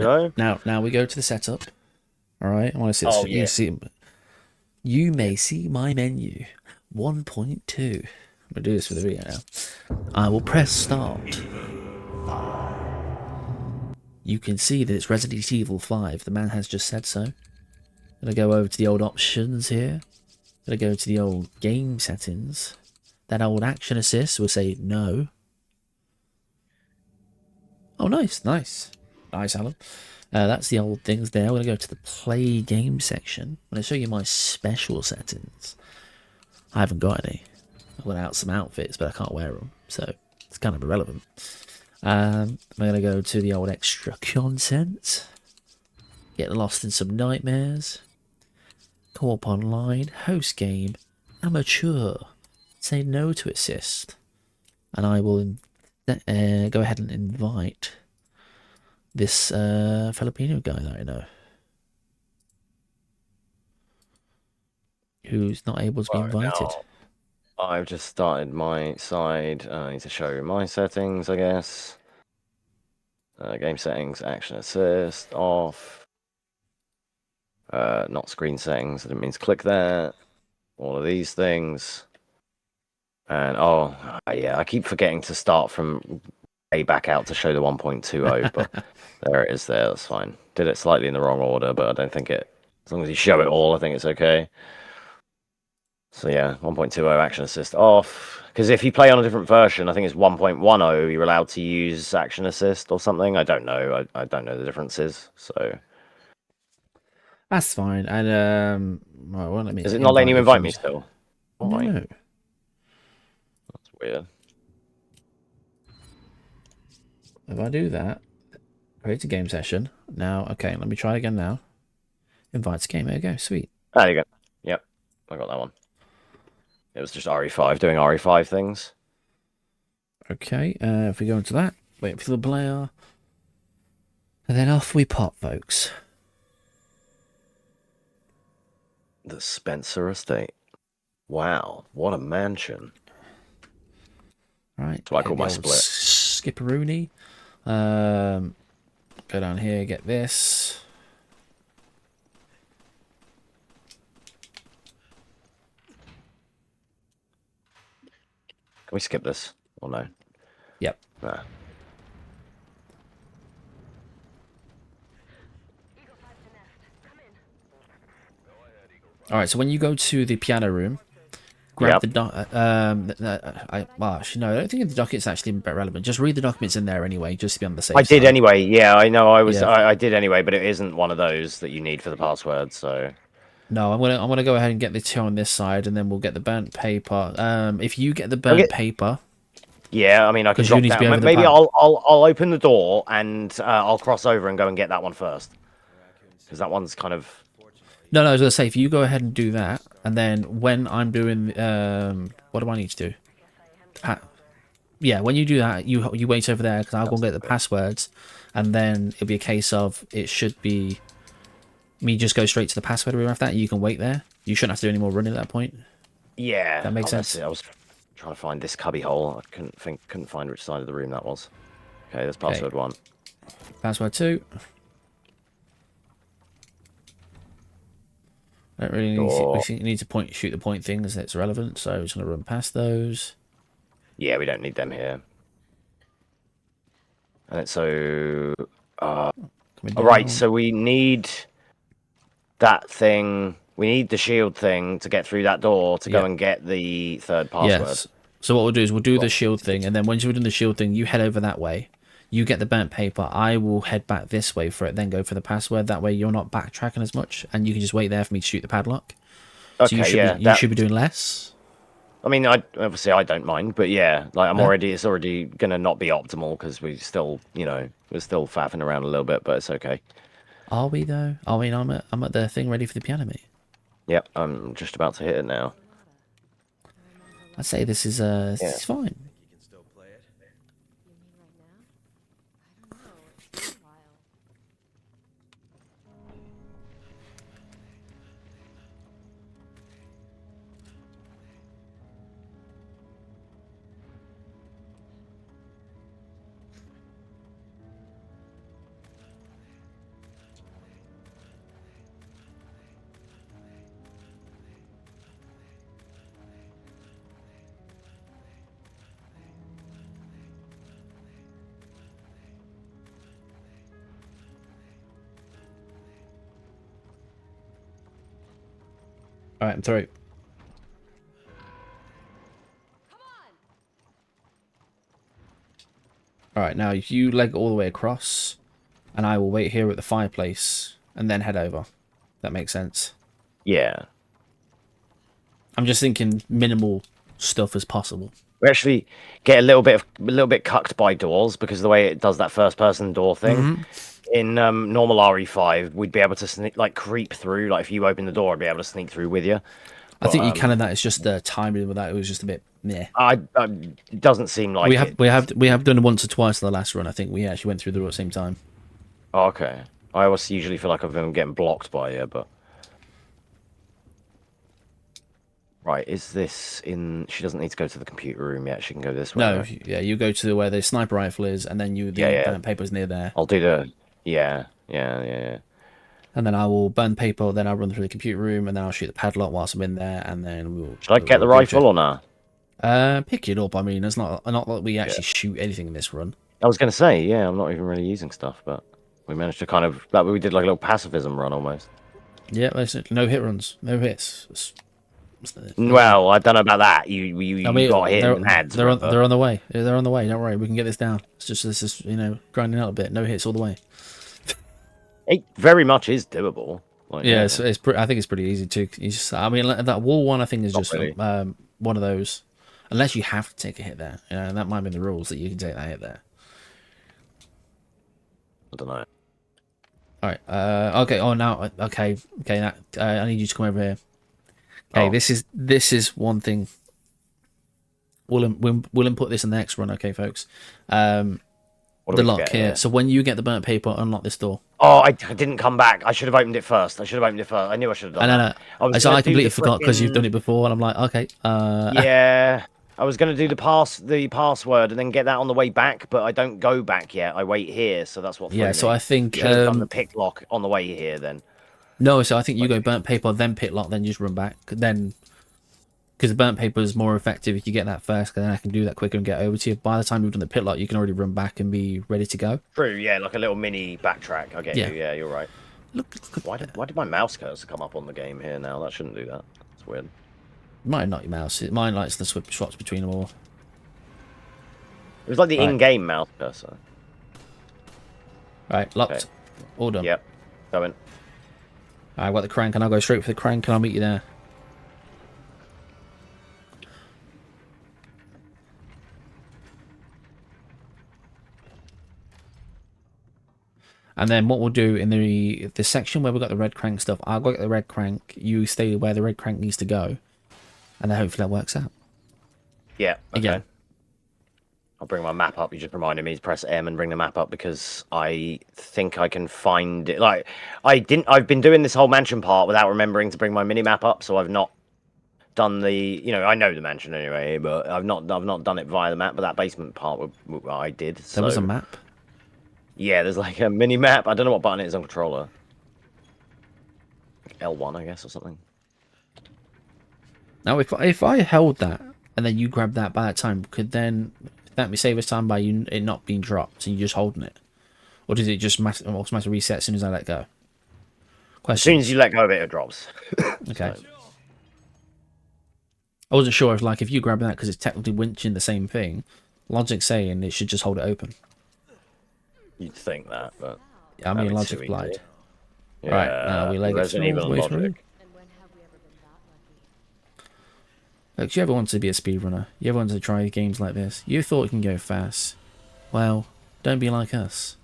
know? Now we go to the setup. All right. I want to see Oh this. yeah. You Yeah. may see my menu. 1.2. I'm gonna do this for the video now. I will press start. You can see that it's Resident Evil 5. The man has just said so. I'm gonna go over to the old options here. I'm gonna go to the old game settings. That old action assist will say no. Oh, nice, nice. Nice, Alan. That's the old things there. We're going to go to the play game section. I'm going to show you my special settings. I haven't got any. I've got out some outfits, but I can't wear them, so it's kind of irrelevant. I'm going to go to the old extra content. Get lost in some nightmares. Co-op online. Host game. Amateur. Say no to assist. And I will go ahead and invite this Filipino guy that I know, who's not able to be Right invited. now, I've just started my side. I need to show you my settings, I guess. Game settings, action assist, off. Not screen settings. It means click there. All of these things. And oh, yeah, I keep forgetting to start from way back out to show the 1.20, but there it is there. That's fine. Did it slightly in the wrong order, but I don't think it. As long as you show it all, I think it's okay. So yeah, 1.20 action assist off. Because if you play on a different version, I think it's 1.10, you're allowed to use action assist or something. I don't know. I don't know the differences. So That's fine. And well, it won't let me is it not letting invite you you invite from. me still? Why? No. That's weird. If I do that, create a game session. Now, okay, let me try again now. Invite to game. There you go. Sweet. There you go. Yep, I got that one. It was just RE5 doing RE5 things. Okay. If we go into that, wait for the player, and then off we pop, folks. The Spencer Estate. Wow, what a mansion. All right. That's what I Hit call the my old split. skipperoonie. Go down here. Get this. Can we skip this? Or no? Yep. Nah. All right. So when you go to the piano room, grab Yep. the well, actually, no, I don't think the docket's actually relevant. Just read the documents in there anyway, just to be on the I safe did side. anyway. Yeah, I know. Yeah. I did anyway, but it isn't one of those that you need for the password. So No, I'm gonna go ahead and get the two on this side, and then we'll get the burnt paper. If you get the I'll burnt get. paper, Yeah, I mean, I can because you drop need to be down. over the Maybe pad. I'll open the door and I'll cross over and go and get that one first because that one's kind of. No, I was gonna say if you go ahead and do that, and then when I'm doing, what do I need to do? Pa- yeah, when you do that, you wait over there because I'll go and That's get the passwords, and then it'll be a case of it should be me just go straight to the password room after that. You can wait there. You shouldn't have to do any more running at that point. yeah. That makes Oh, that's sense. it. I was trying to find this cubby hole. I couldn't find which side of the room that was. Okay, there's Okay, password one. password two. Don't really need to, Door. we need to shoot the point things that's relevant, so I'm just gonna run past those. Yeah, we don't need them here. And it's so. Uh, Coming all right, down. so we need that thing. We need the shield thing to get through that door to go Yeah. and get the third password. Yes. So what we'll do is we'll do the Well, shield thing, and then once you've done the shield thing, you head over that way. You get the burnt paper. I will head back this way for it, then go for the password. That way you're not backtracking as much, and you can just wait there for me to shoot the padlock. So okay, yeah, you that. should be doing less. I mean, I obviously I don't mind, but yeah, like I'm Yeah. already. It's already gonna not be optimal because we still, we're still faffing around a little bit, but it's okay. Are we though? I mean, I'm at the thing ready for the piano mate. Yep, I'm just about to hit it now. I'd say this Yeah. is fine. All right, I'm through. All right, now if you leg all the way across, and I will wait here at the fireplace and then head over. That makes sense. Yeah. I'm just thinking minimal stuff as possible. We actually get a little bit cucked by doors because of the way it does that first person door thing. In normal RE5, we'd be able to sneak, like creep through. Like if you open the door, I'd be able to sneak through with you. I think you But, can of that. It's just the timing with that. It was just a bit. Yeah. it doesn't seem like We have done it once or twice in the last run. I think we actually went through the door at the same time. Oh, okay. I always usually feel like I've been getting blocked by you, but right, is this in? She doesn't need to go to the computer room yet. She can go this way. No, right? yeah, you go to where the sniper rifle is, and then the Yeah. burnt paper's near there. I'll do the yeah. And then I will burn paper. Then I'll run through the computer room, and then I'll shoot the padlock whilst I'm in there, and then we'll. Should I get the rifle or not? Pick it up. I mean, it's not that we actually shoot anything in this run. I was gonna say, yeah, I'm not even really using stuff, but we managed to kind of we did like a little pacifism run almost. Yeah, basically, no hit runs, no hits. Well, I don't know about that. You got hit in the heads. They're on the way. They're on the way. Don't worry, we can get this down. It's just this is grinding out a bit. No hits all the way. It very much is doable. Like, yeah, it's I think it's pretty easy too. You just, I mean, that wall one I think is just really. one of those. Unless you have to take a hit there, that might be the rules that you can take that hit there. I don't know. All right. Okay. Oh, now. Okay. That, I need you to come over here. Okay. This is one thing. We'll input this in the next run. Okay, folks. The lock here. So when you get the burnt paper, unlock this door. Oh, I didn't come back. I should have opened it first. I knew I should have done that. I completely forgot because you've done it before, and I'm like, okay. Yeah. I was going to do the password and then get that on the way back, but I don't go back yet. I wait here, so that's what. Yeah, so I think should have done the pick lock on the way here then. No, so I think you go burnt paper, then pick lock, then just run back. Then, because the burnt paper is more effective if you get that first, and then I can do that quicker and get over to you. By the time you've done the pit lock, you can already run back and be ready to go. True, yeah, like a little mini backtrack. I get you. Yeah, you're right. Look why did my mouse cursor come up on the game here now? That shouldn't do that. It's weird. Mine not your mouse. Mine likes the swaps between them all. It was like the in-game mouse cursor. Right, locked. Okay. All done. Yep. Going. I've got the crank, and I'll go straight for the crank, and I'll meet you there. And then what we'll do in the section where we've got the red crank stuff, I'll go get the red crank, you stay where the red crank needs to go, and then hopefully that works out. Yeah. Okay. Again. I'll bring my map up. You just reminded me to press M and bring the map up because I think I can find it. Like I've been doing this whole mansion part without remembering to bring my mini map up, so I've not done the. I know the mansion anyway, but I've not done it via the map. But that basement part, I did. So. There was a map. Yeah, there's like a mini map. I don't know what button it is on controller. Like L1, I guess, or something. Now, if I held that and then you grabbed that by that time, could then that save us time by it not being dropped and you just holding it, or does it just automatically reset as soon as I let go? As soon as you let go of it, it drops. Okay. So. I wasn't sure if you grab that because it's technically winching the same thing. Logic's saying it should just hold it open. You'd think that, but I mean, logic lied. Yeah, right, now we leg it all the way through. Look, you ever wanted to be a speedrunner? You ever wanted to try games like this? You thought it can go fast. Well, don't be like us.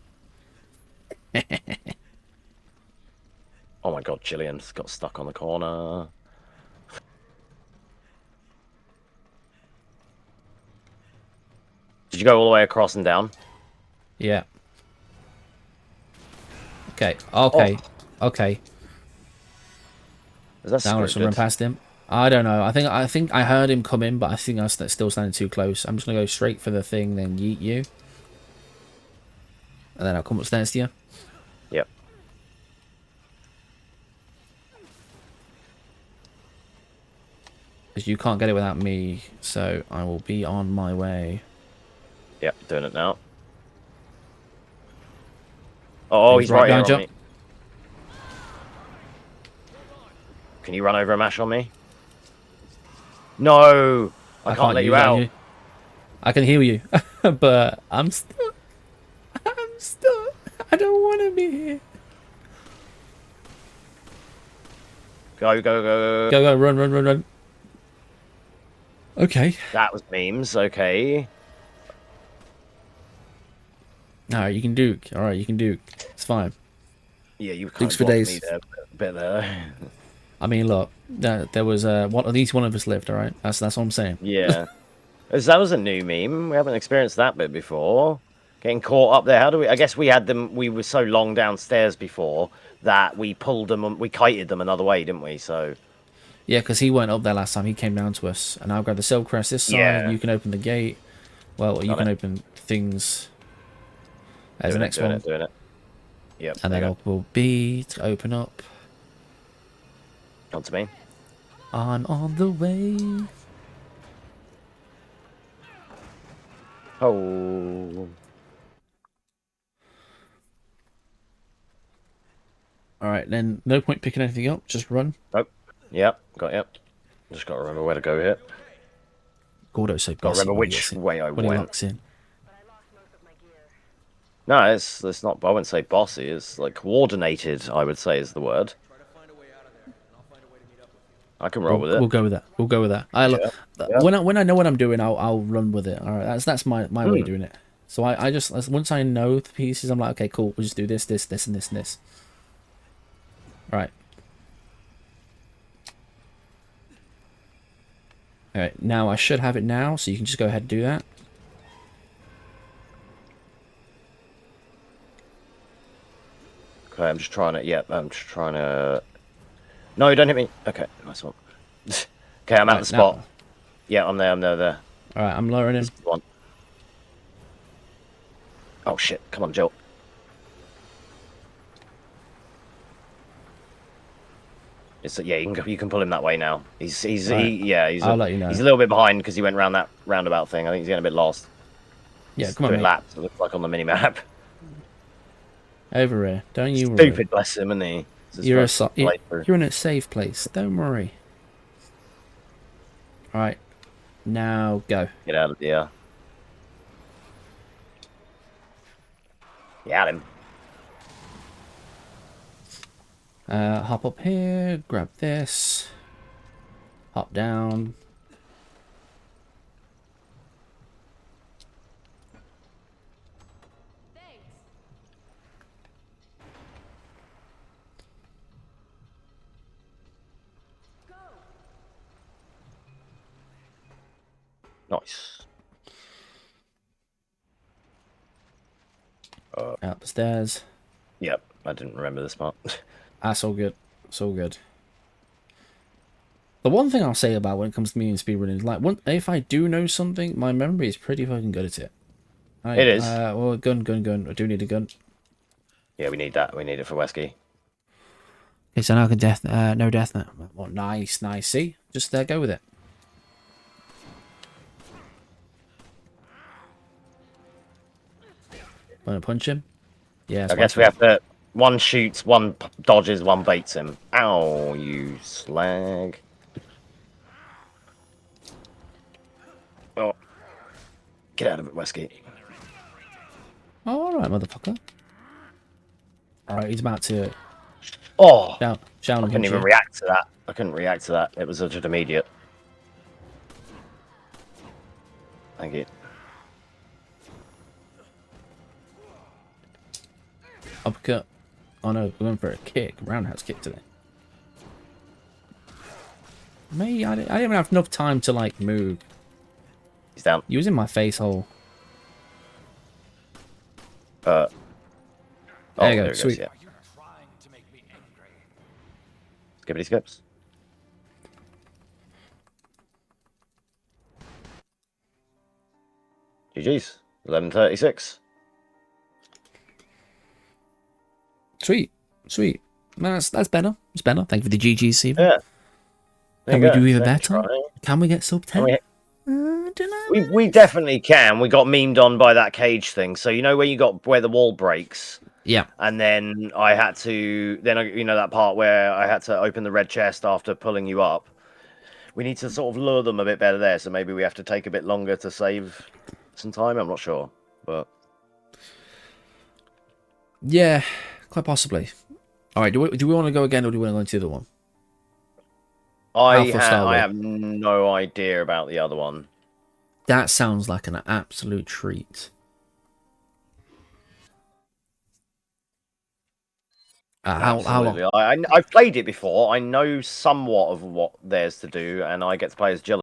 Oh my god, Gillian's got stuck on the corner. Did you go all the way across and down? Yeah. Okay. Okay. Is that now let's run past him. I don't know. I think I heard him come in, but I think I was still standing too close. I'm just gonna go straight for the thing, then yeet you, and then I'll come upstairs to you. Yep. Because you can't get it without me, so I will be on my way. Yep, doing it now. Oh, he's right here on me. Can you run over and mash on me? No! I can't let you use that on out. you. I can heal you, but I'm stuck. I'm stuck. I don't want to be here. Go, go, go. Go, go, run, run, run, run. Okay. That was memes, okay. Alright, you can duke. Alright, you can duke. It's fine. Yeah, you kind Dukes of for blocked days. me there, a bit there. I mean, look, there was one. At least one of us lived. All right, that's what I'm saying. Yeah. That was a new meme. We haven't experienced that bit before. Getting caught up there. How do we... I guess we had them... We were so long downstairs before that we pulled them... We kited them another way, didn't we? So... Yeah, because he went up there last time. He came down to us, and I'll grab the silk crest this side. Yeah. You can open the gate. Well, you Got can it. open things. There's the next one. Doing it. Yep. And then there you it will be to open up. go. On to me. I'm on the way. Oh. All right, then no point picking anything up. Just run. Nope. Yep. Got you. Just got to remember where to go here. Gordo's so Got to bossy remember when he which gets in- way I when he went. locks in. No, it's not... I wouldn't say bossy. It's like coordinated, I would say is the word. I can roll with it. We'll go with that. We'll go with that. Yeah. When I know what I'm doing, I'll run with it. All right, that's my way of doing it. So I just once I know the pieces, I'm like, okay, cool. We'll just do this, this, this, and this, and this. Right. All right. Now I should have it now, so you can just go ahead and do that. Okay, I'm just trying to... Yep, I'm just trying to... No, don't hit me. Okay, nice one. Okay, I'm at Right, the spot. now- Yeah, I'm there, there. All right, I'm lowering him. One. Oh shit! Come on, Jill. It's yeah. You can pull him that way now. He's Right. I'll let you know. He's a little bit behind because he went round that roundabout thing. I think he's getting a bit lost. Yeah, He's come on, doing mate. laps. It looks like on the mini map. Over here. Don't you worry. Stupid, bless him, isn't he? It's his You're first playthrough. you're in a safe place. Don't worry. All right. Now go. Get out of here. Yeah, him. Hop up here, grab this, hop down. Nice. Out the stairs. Yep, I didn't remember this part. That's all good. It's all good. The one thing I'll say about when it comes to me and speedrunning is like, if I do know something, my memory is pretty fucking good at it. It is. Well, gun. I do need a gun. Yeah, we need that. We need it for Wesky. Okay, so now I can no death. Well, nice. See, just go with it. Want to punch him? Yeah. I guess we have to... One shoots, one dodges, one baits him. Ow, you slag. Oh. Get out of it, Wesky. Oh, all right, motherfucker. All right, he's about to Oh! shout I and couldn't punch even you. react to that. I couldn't react to that. It was just immediate. Thank you. Uppercut. Oh no, we're going for a kick. Roundhouse kick today. Me, I didn't even have enough time to like move. He's down. You was in my face hole. Oh, There you go, he goes, sweet. yeah. Skippity skips. GG's. 11:36. Sweet. Man, that's better. It's better. Thank you for the GG, Stephen. Yeah. Can we do even better? Try. Can we get sub 10? we- Don't know. We definitely can. We got memed on by that cage thing. So you know where the wall breaks Yeah. And then I had to, that part where I had to open the red chest after pulling you up. We need to sort of lure them a bit better there, so maybe we have to take a bit longer to save some time. I'm not sure, but Yeah, quite possibly. All right, do we want to go again, or do we want to go into the other one? Alpha I Starway. have no idea about the other one. That sounds like an absolute treat. How long? Absolutely. I've played it before. I know somewhat of what there's to do, and I get to play as Jill